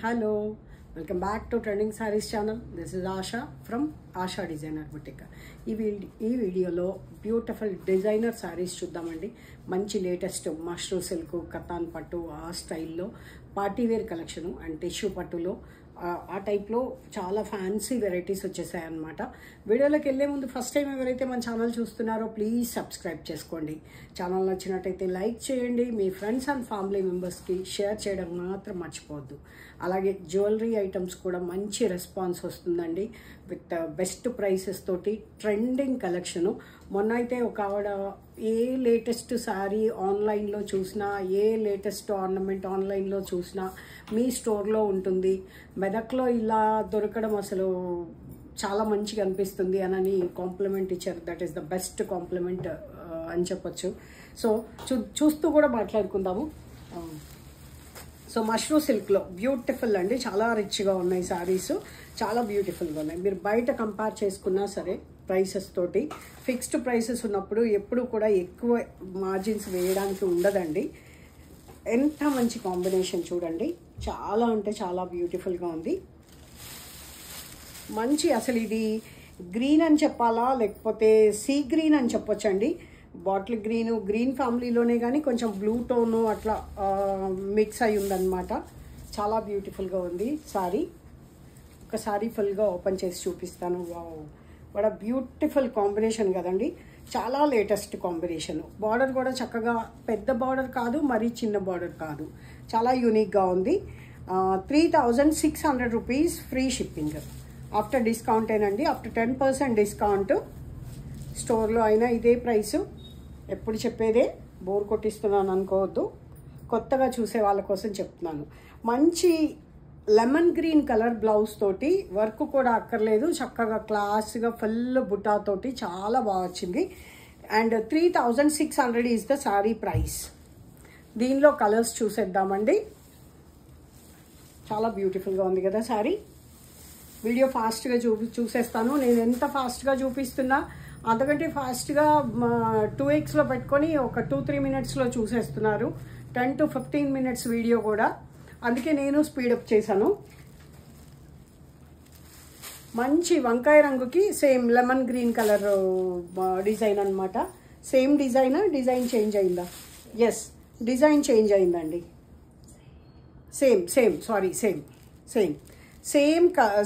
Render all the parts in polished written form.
Hello, welcome back to Trending Sarees channel. This is Asha from Asha Designer Boutique. ఈ వీడియోలో beautiful designer saris చూద్దామండి. మంచి latest mashru silk katan పట్టు ఆ స్టైల్లో party wear collection and tissue పట్టులో ఆ టైప్లో చాలా ఫ్యాన్సీ వెరైటీస్ వచ్చేసాయి అనమాట. వీడియోలోకి వెళ్ళే ముందు ఫస్ట్ టైం ఎవరైతే మన ఛానల్ చూస్తున్నారో ప్లీజ్ సబ్స్క్రైబ్ చేసుకోండి. ఛానల్ నచ్చినట్టయితే లైక్ చేయండి, మీ ఫ్రెండ్స్ అండ్ ఫ్యామిలీ మెంబర్స్కి షేర్ చేయడం మాత్రం మర్చిపోవద్దు. అలాగే జ్యువెలరీ ఐటమ్స్ కూడా మంచి రెస్పాన్స్ వస్తుందండి విత్ బెస్ట్ ప్రైసెస్ తోటి ట్రెండింగ్ కలెక్షను. మొన్న అయితే ఒక ఆవిడ ఏ లేటెస్ట్ శారీ ఆన్లైన్లో చూసినా, ఏ లేటెస్ట్ ఆర్నమెంట్ ఆన్లైన్లో చూసినా మీ స్టోర్లో ఉంటుంది. మెదక్లో ఇలా దొరకడం అసలు చాలా మంచిగా అనిపిస్తుంది అని కాంప్లిమెంట్ ఇచ్చారు. That is the best compliment అని చెప్పొచ్చు. సో చూస్తూ కూడా మాట్లాడుకుందాము. సో మష్రూ సిల్క్లో బ్యూటిఫుల్ అండి, చాలా రిచ్గా ఉన్నాయి శారీస్, చాలా బ్యూటిఫుల్గా ఉన్నాయి. మీరు బయట కంపేర్ చేసుకున్నా సరే ప్రైసెస్ తోటి ఫిక్స్డ్ ప్రైసెస్ ఉన్నప్పుడు ఎప్పుడు కూడా ఎక్కువ మార్జిన్స్ వేయడానికి ఉండదండి. ఎంత మంచి కాంబినేషన్ చూడండి, చాలా అంటే చాలా బ్యూటిఫుల్గా ఉంది. మంచి అసలు ఇది గ్రీన్ అని చెప్పాలా లేకపోతే సీ గ్రీన్ అని చెప్పొచ్చండి. బాటిల్ గ్రీన్ ఫ్యామిలీలోనే కానీ కొంచెం బ్లూ టోను అట్లా మిక్స్ అయి ఉందన్నమాట. చాలా బ్యూటిఫుల్గా ఉంది సారీ. ఒకసారి ఫుల్గా ఓపెన్ చేసి చూపిస్తాను. వావ్, వాట్ బ్యూటిఫుల్ కాంబినేషన్ కదండి, చాలా లేటెస్ట్ కాంబినేషన్. బార్డర్ కూడా చక్కగా పెద్ద బార్డర్ కాదు, మరీ చిన్న బార్డర్ కాదు, చాలా యూనిక్గా ఉంది. 3600 rupees free shipping after discount ఏనండి. After 10% discount. స్టోర్లో అయినా ఇదే ప్రైసు. ఎప్పుడు చెప్పేదే, బోర్ కొట్టిస్తున్నాను అనుకోవద్దు, కొత్తగా చూసే వాళ్ళ కోసం చెప్తున్నాను. మంచి లెమన్ గ్రీన్ కలర్ బ్లౌజ్ తోటి వర్క్ కూడా అక్కర్లేదు, చక్కగా క్లాస్గా ఫుల్ బుటాతోటి చాలా బాగా వచ్చింది. And 3600 is the sari price. దీనిలో కలర్స్ చూసేద్దామండి. చాలా బ్యూటిఫుల్గా ఉంది కదా శారీ. వీడియో ఫాస్ట్గా చూసేస్తాను. నేను ఎంత ఫాస్ట్గా చూపిస్తున్నా అంతకంటే ఫాస్ట్గా 2xలో పెట్టుకొని ఒక 2-3 మినిట్స్లో చూసేస్తున్నారు. 10 to 15 మినిట్స్ వీడియో కూడా, అందుకే నేను స్పీడప్ చేశాను. మంచి వంకాయ రంగుకి same lemon green colour design అనమాట. సేమ్ డిజైన్ చేంజ్ అయిందా? ఎస్, డిజైన్ చేంజ్ అయిందండి.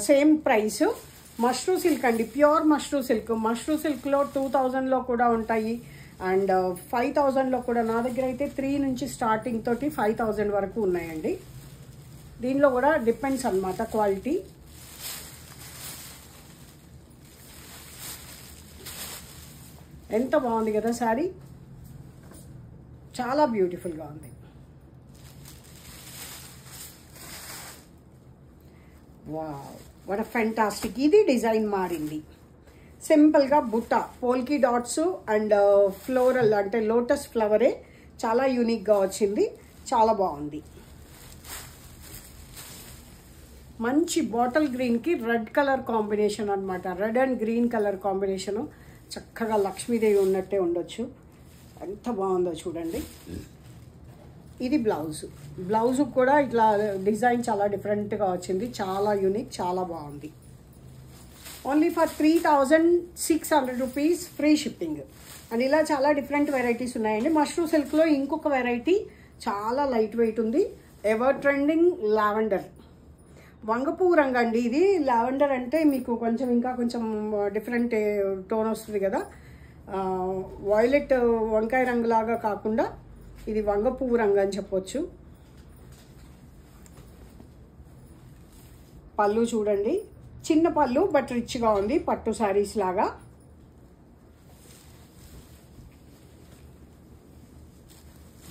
Same price. మష్రూ సిల్క్ అండి, ప్యూర్ మష్రూ సిల్క్. మష్రూ సిల్క్లో 2000లో కూడా ఉంటాయి అండ్ 5000లో కూడా. నా దగ్గర అయితే 3 నుంచి స్టార్టింగ్ తోటి 5000 వరకు ఉన్నాయండి. దీనిలో కూడా డిపెండ్స్ అన్నమాట క్వాలిటీ. ఎంత బాగుంది కదా శారీ, చాలా బ్యూటిఫుల్గా ఉంది. Wow, what fantastic. ఇది డిజైన్ మారింది. సింపుల్గా బుట్ట, పోల్కి డాట్స్ అండ్ ఫ్లోరల్ అంటే లోటస్ ఫ్లవరే చాలా యూనిక్గా వచ్చింది, చాలా బాగుంది. మంచి బాటిల్ గ్రీన్కి రెడ్ కలర్ కాంబినేషన్ అనమాట. Red and green colour combination చక్కగా లక్ష్మీదేవి ఉన్నట్టే ఉండొచ్చు. ఎంత బాగుందో చూడండి. ఇది బ్లౌజ్ కూడా ఇట్లా డిజైన్ చాలా డిఫరెంట్గా వచ్చింది, చాలా యూనిక్, చాలా బాగుంది. Only for 3600 rupees free shipping. And ఇలా చాలా డిఫరెంట్ వెరైటీస్ ఉన్నాయండి. మష్రూ సిల్క్లో ఇంకొక వెరైటీ చాలా లైట్ వెయిట్ ఉంది. ఎవర్ ట్రెండింగ్ లావెండర్, వంగపువ్వు రంగు అండి. ఇది లావెండర్ అంటే మీకు ఇంకా కొంచెం డిఫరెంట్ టోన్ వస్తుంది కదా. వైలెట్ వంకాయ రంగులాగా కాకుండా ఇది వంగపువ్వు రంగు అని చెప్పొచ్చు. పళ్ళు చూడండి, చిన్న పళ్ళు బట్ రిచ్గా ఉంది, పట్టు శారీస్ లాగా.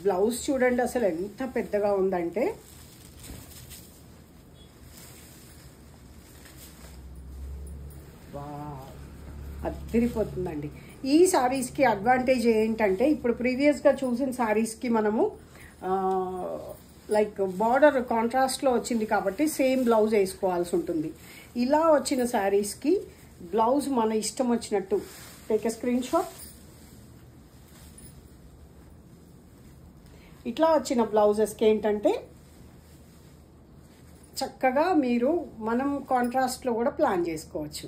బ్లౌజ్ చూడండి అసలు ఎంత పెద్దగా ఉందంటే. అదిరిపోతుందండి. ఈ శారీస్కి అడ్వాంటేజ్ ఏంటంటే, ఇప్పుడు ప్రీవియస్గా చూసిన శారీస్కి మనము లైక్ బార్డర్ కాంట్రాస్ట్లో వచ్చింది కాబట్టి సేమ్ బ్లౌజ్ వేసుకోవాల్సి ఉంటుంది. ఇలా వచ్చిన శారీస్కి బ్లౌజ్ మన ఇష్టం వచ్చినట్టు టేక్ ఎ స్క్రీన్ షాట్. ఇట్లా వచ్చిన బ్లౌజెస్కి ఏంటంటే చక్కగా మీరు మనం కాంట్రాస్ట్లో కూడా ప్లాన్ చేసుకోవచ్చు.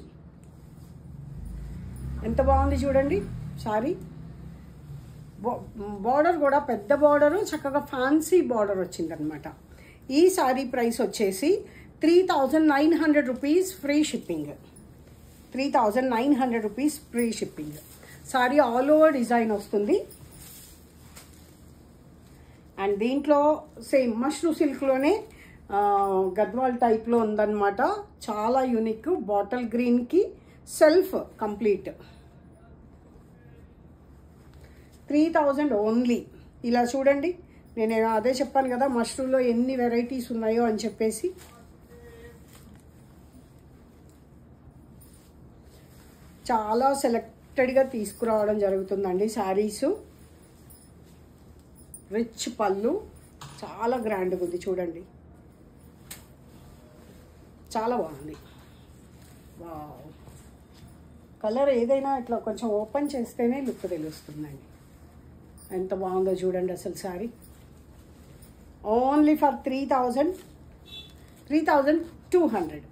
ఎంత బాగుంది చూడండి సారీ. బార్డర్ కూడా పెద్ద బార్డరు, చక్కగా ఫ్యాన్సీ బార్డర్ వచ్చిందనమాట. ఈ సారీ ప్రైస్ వచ్చేసి 3900 rupees free shipping. 3900 rupees free shipping. Sorry all over design వస్తుంది. అండ్ దీంట్లో సేమ్ మష్రూ సిల్క్లోనే గద్వాల్ టైప్లో ఉందన్నమాట. చాలా యూనిక్. బాటిల్ గ్రీన్కి సెల్ఫ్ కంప్లీట్. 3000 ఓన్లీ. ఇలా చూడండి, నేను అదే చెప్పాను కదా మష్రూలో ఎన్ని వెరైటీస్ ఉన్నాయో అని చెప్పేసి. చాలా సెలెక్టెడ్గా తీసుకురావడం జరుగుతుందండి శారీసు. రిచ్ పళ్ళు, చాలా గ్రాండ్గా ఉంది చూడండి, చాలా బాగుంది. వావ్, కలర్ ఏదైనా ఇట్లా కొంచెం ఓపెన్ చేస్తేనే లుక్ తెలుస్తుందండి. ఎంత బాగుందో చూడండి అసలు sari. Only for 3200.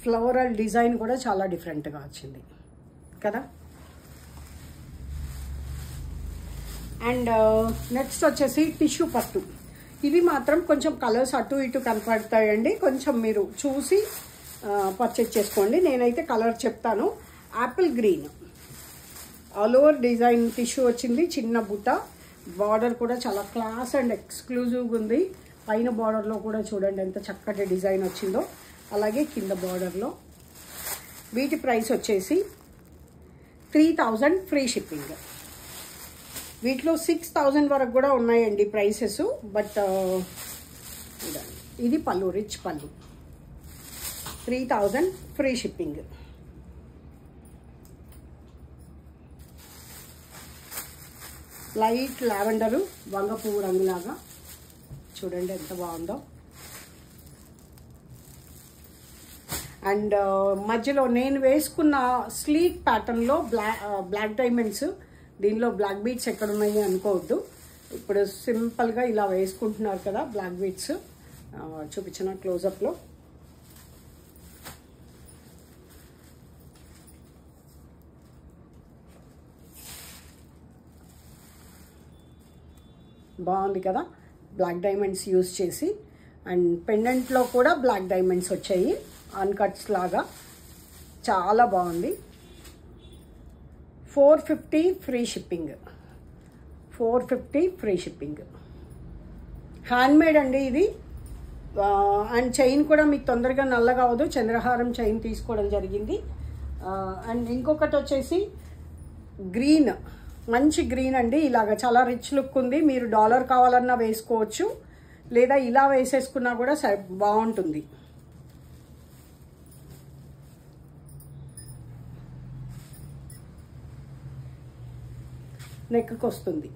Floral design కూడా చాలా డిఫరెంట్గా వచ్చింది కదా. అండ్ నెక్స్ట్ వచ్చేసి టిష్యూ పట్టు. ఇవి మాత్రం కొంచెం కలర్స్ అటు ఇటు కనపడతాయండి, కొంచెం మీరు చూసి పర్చేజ్ చేసుకోండి. నేనైతే కలర్ చెప్తాను. Apple green all over design tissue వచ్చింది. చిన్న బుట్ట, బార్డర్ కూడా చాలా క్లాస్ అండ్ ఎక్స్క్లూజివ్గా ఉంది. పైన బార్డర్లో కూడా చూడండి ఎంత చక్కటి డిజైన్ వచ్చిందో, అలాగే కింద బార్డర్లో. వీటి ప్రైస్ వచ్చేసి 3000 ఫ్రీ షిప్పింగ్. వీటిలో 6000 వరకు కూడా ఉన్నాయండి ప్రైసెస్. బట్ ఇది పళ్ళు, రిచ్ పళ్ళు. 3000 ఫ్రీ షిప్పింగ్. లైట్ లావెండరు, వంగ పువ్వు రంగులాగా చూడండి ఎంత బాగుందో. అండ్ మధ్యలో నేను వేసుకున్న స్లీక్ ప్యాటర్న్లో బ్లాక్ డైమండ్స్. దీనిలో బ్లాక్ బీడ్స్ ఎక్కడ ఉన్నాయి అనుకోవద్దు. ఇప్పుడు సింపుల్గా ఇలా వేసుకుంటున్నారు కదా బ్లాక్ బీడ్స్. చూపించిన క్లోజప్లో బాగుంది కదా, బ్లాక్ డైమండ్స్ యూజ్ చేసి. అండ్ పెండెంట్లో కూడా బ్లాక్ డైమండ్స్ వచ్చాయి, అన్కట్స్ లాగా. చాలా బాగుంది. 450 free shipping. 450 free shipping. Handmade అండి ఇది. అండ్ చైన్ కూడా మీకు తొందరగా నల్లగా అవ్వదు. చంద్రహారం చైన్ తీసుకోవడం జరిగింది. అండ్ ఇంకొకటి వచ్చేసి గ్రీన్, మంచి గ్రీన్ అండి. ఇలాగ చాలా రిచ్ లుక్ ఉంది. మీరు డాలర్ కావాలన్నా వేసుకోవచ్చు, లేదా ఇలా వేసేసుకున్నా కూడా బాగుంటుంది. నెక్కి వస్తుంది.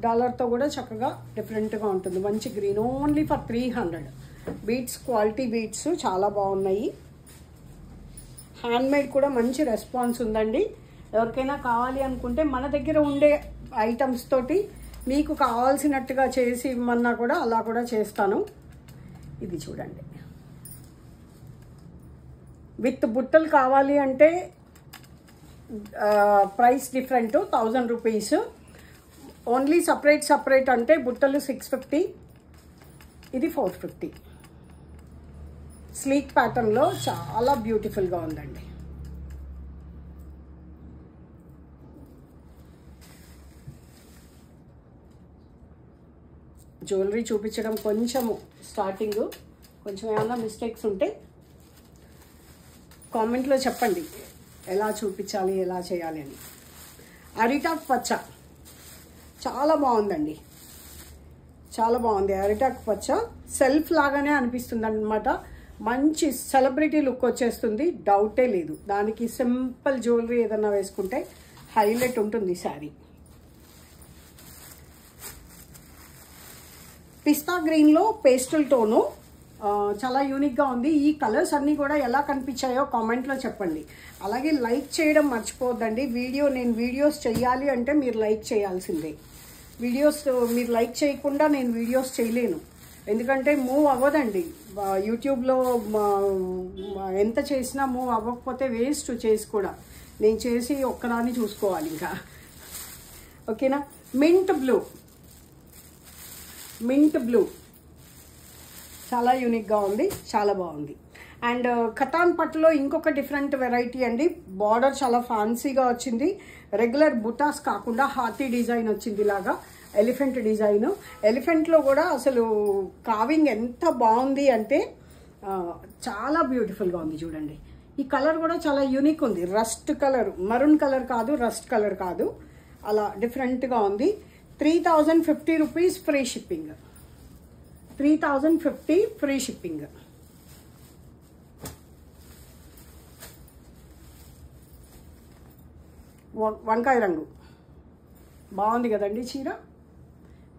డాలర్తో కూడా చక్కగా డిఫరెంట్గా ఉంటుంది. మంచి green. Only for 300. Beads quality beads చాలా బాగున్నాయి. హ్యాండ్మేడ్ కూడా మంచి రెస్పాన్స్ ఉందండి. ఎవరికైనా కావాలి అనుకుంటే మన దగ్గర ఉండే ఐటమ్స్ తోటి మీకు కావాల్సినట్టుగా చేసి ఇవ్వమన్నా కూడా అలా కూడా చేస్తాను. ఇది చూడండి, విత్ బుట్టలు కావాలి అంటే price different, 1000 rupees. Only separate అంటే బుట్టలు 650, ఇది 450. స్లీక్ ప్యాటర్న్లో చాలా బ్యూటిఫుల్గా ఉందండి. జ్యువెలరీ చూపించడం కొంచెము స్టార్టింగ్ కొంచెం ఏమైనా మిస్టేక్స్ ఉంటే కామెంట్లో చెప్పండి, ఎలా చూపించాలి, ఎలా చేయాలి అని. అరిటాక్ పచ్చ చాలా బాగుందండి, చాలా బాగుంది. అరిటాక్ పచ్చ సెల్ఫ్ లాగానే అనిపిస్తుంది అన్నమాట. మంచి సెలబ్రిటీ లుక్ వచ్చేస్తుంది, డౌటే లేదు. దానికి సింపుల్ జ్యువెలరీ ఏదన్నా వేసుకుంటే హైలైట్ ఉంటుంది శారీ. పిస్తా గ్రీన్లో పేస్టల్ టోను, చాలా యూనిక్గా ఉంది. ఈ కలర్స్ అన్నీ కూడా ఎలా కనిపించాయో కామెంట్లో చెప్పండి. అలాగే లైక్ చేయడం మర్చిపోవద్దండి. నేను వీడియోస్ చేయాలి అంటే మీరు లైక్ చేయాల్సిందే. మీరు లైక్ చేయకుండా నేను వీడియోస్ చేయలేను, ఎందుకంటే మూవ్ అవ్వదండి. యూట్యూబ్లో ఎంత చేసినా మూవ్ అవ్వకపోతే వేస్ట్ చేసి కూడా. నేను చేసి ఒక్కదాన్ని చూసుకోవాలి ఇంకా. ఓకేనా. మింట్ బ్లూ చాలా యూనిక్గా ఉంది, చాలా బాగుంది. అండ్ కతాన్ పట్టులో ఇంకొక డిఫరెంట్ వెరైటీ అండి. బార్డర్ చాలా ఫ్యాన్సీగా వచ్చింది. రెగ్యులర్ బుటాస్ కాకుండా హాతీ డిజైన్ వచ్చింది, ఇలాగా ఎలిఫెంట్ డిజైన్. ఎలిఫెంట్లో కూడా అసలు కావింగ్ ఎంత బాగుంది అంటే చాలా బ్యూటిఫుల్గా ఉంది. చూడండి, ఈ కలర్ కూడా చాలా యూనిక్ ఉంది. రస్ట్ కలర్, మరూన్ కలర్ కాదు, రస్ట్ కలర్ కాదు, అలా డిఫరెంట్గా ఉంది. 3050 rupees free shipping. 3050 free shipping. వంకాయ రంగు బాగుంది కదండి చీర.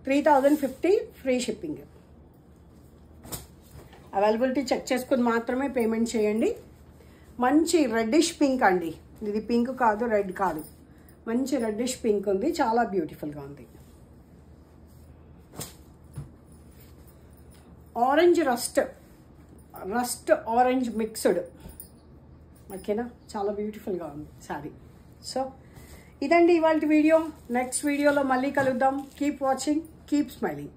3050 ఫ్రీ షిప్పింగ్. అవైలబిలిటీ చెక్ చేసుకుని మాత్రమే పేమెంట్ చేయండి. మంచి రెడ్డిష్ పింక్ అండి, ఇది పింక్ కాదు, రెడ్ కాదు, మంచి రెడ్డిష్ పింక్ ఉంది, చాలా బ్యూటిఫుల్గా ఉంది. Orange rust orange mixed. ఓకేనా, చాలా బ్యూటిఫుల్గా ఉంది శారీ. సో ఇదండి ఇవాళ వీడియో. నెక్స్ట్ వీడియోలో మళ్ళీ కలుద్దాం. Keep watching, keep smiling.